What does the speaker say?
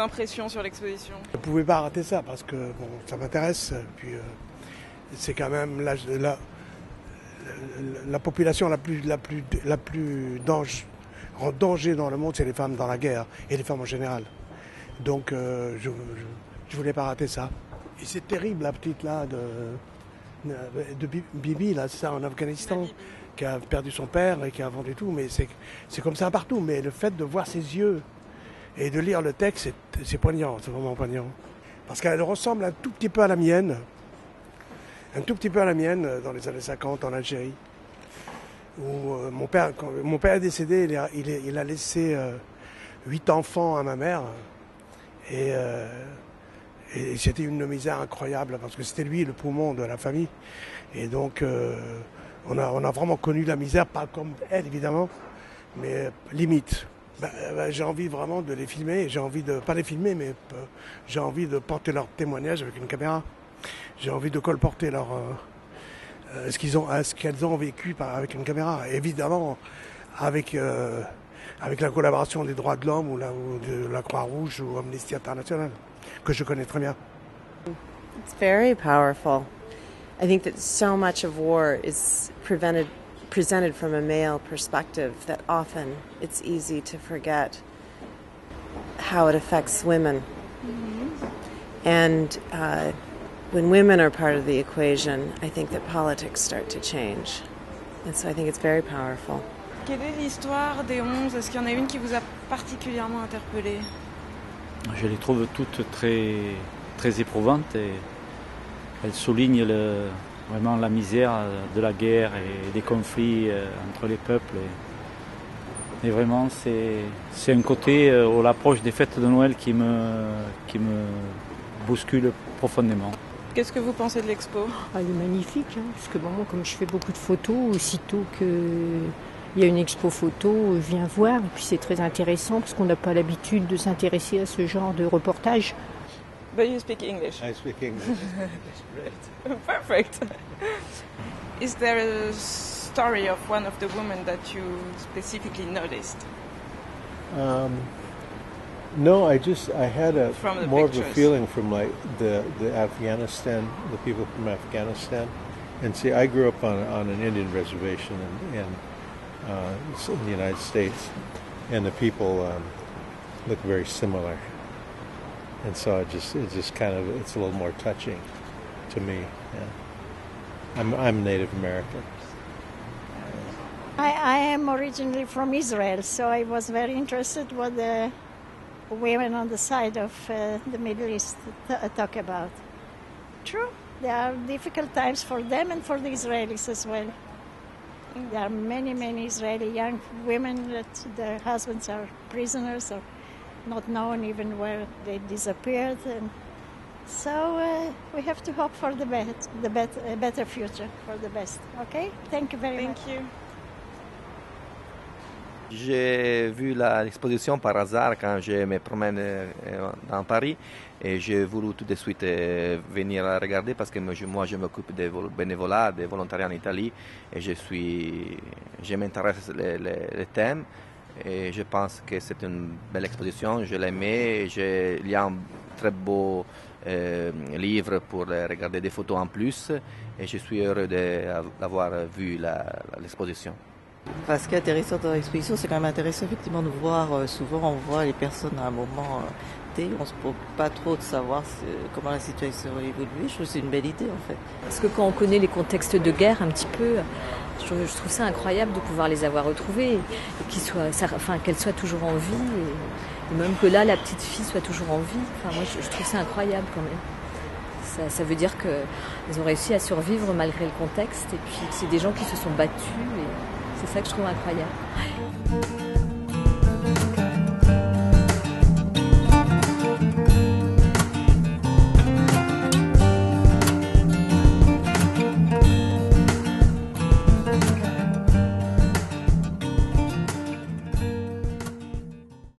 impressions sur l'exposition? Je ne pouvais pas rater ça parce que bon, ça m'intéresse. Puis c'est quand même la population la plus en danger dans le monde, c'est les femmes dans la guerre et les femmes en général. Donc je voulais pas rater ça. Et c'est terrible la petite là de Bibi là, c'est ça, en Afghanistan, qui a perdu son père et qui a vendu tout. Mais c'est comme ça partout. Mais le fait de voir ses yeux et de lire le texte, c'est poignant, c'est vraiment poignant. Parce qu'elle ressemble un tout petit peu à la mienne. Un tout petit peu à la mienne dans les années 50 en Algérie. Où quand mon père est décédé, il a laissé 8 enfants à ma mère. Et c'était une misère incroyable parce que c'était lui le poumon de la famille. Et donc on a vraiment connu la misère, pas comme elle évidemment, mais limite. J'ai envie vraiment de les filmer, j'ai envie de, pas les filmer, mais j'ai envie de porter leur témoignage avec une caméra. J'ai envie de colporter ce qu'elles ont vécu avec une caméra. Évidemment, avec la collaboration des droits de l'homme ou de la Croix-Rouge ou Amnesty International, que je connais très bien. It's very powerful. I think that so much of war is presented from a male perspective that often it's easy to forget how it affects women. Mm-hmm. And when women are part of the equation, I think that politics start to change. And so I think it's very powerful. Quelle est l'histoire des 11? Est-ce qu'il y en a une qui vous a particulièrement interpellé? Je les trouve toutes très, très éprouvantes et elles soulignent vraiment la misère de la guerre et des conflits entre les peuples. Et vraiment, c'est un côté, à l'approche des fêtes de Noël qui me bouscule profondément. Qu'est-ce que vous pensez de l'expo? Elle est magnifique, hein, parce que bon, moi, comme je fais beaucoup de photos, aussitôt qu'il y a une expo photo, je viens voir. Et puis c'est très intéressant parce qu'on n'a pas l'habitude de s'intéresser à ce genre de reportage. But you speak English. I speak English. That's great. Perfect. Is there a story of one of the women that you specifically noticed? No, I had more of a feeling from like the Afghanistan, the people from Afghanistan, and see, I grew up on an Indian reservation in the United States, and the people look very similar, and so it's a little more touching to me. Yeah. I'm Native American. I am originally from Israel, so I was very interested what the women on the side of the Middle East talk about. True, there are difficult times for them and for the Israelis as well. There are many, many Israeli young women that their husbands are prisoners or not known even where they disappeared. And so we have to hope for a better future, for the best. Okay? Thank you very much. Thank you. J'ai vu l'exposition par hasard quand je me promène dans Paris et j'ai voulu tout de suite venir la regarder parce que moi je m'occupe de bénévolat, de volontariat en Italie et je m'intéresse les thèmes et je pense que c'est une belle exposition, je l'aimais, il y a un très beau livre pour regarder des photos en plus et je suis heureux d'avoir vu l'exposition. Enfin, ce qui est intéressant dans l'exposition, c'est quand même intéressant effectivement de voir, souvent on voit les personnes à un moment T, on ne se pose pas trop de savoir comment la situation va évoluer. Je trouve que c'est une belle idée en fait. Parce que quand on connaît les contextes de guerre un petit peu, je trouve ça incroyable de pouvoir les avoir retrouvées et qu'elles soient toujours en vie et même que là la petite fille soit toujours en vie. Enfin, moi je trouve ça incroyable quand même. Ça veut dire qu'elles ont réussi à survivre malgré le contexte et puis que c'est des gens qui se sont battus. C'est ça que je trouve incroyable.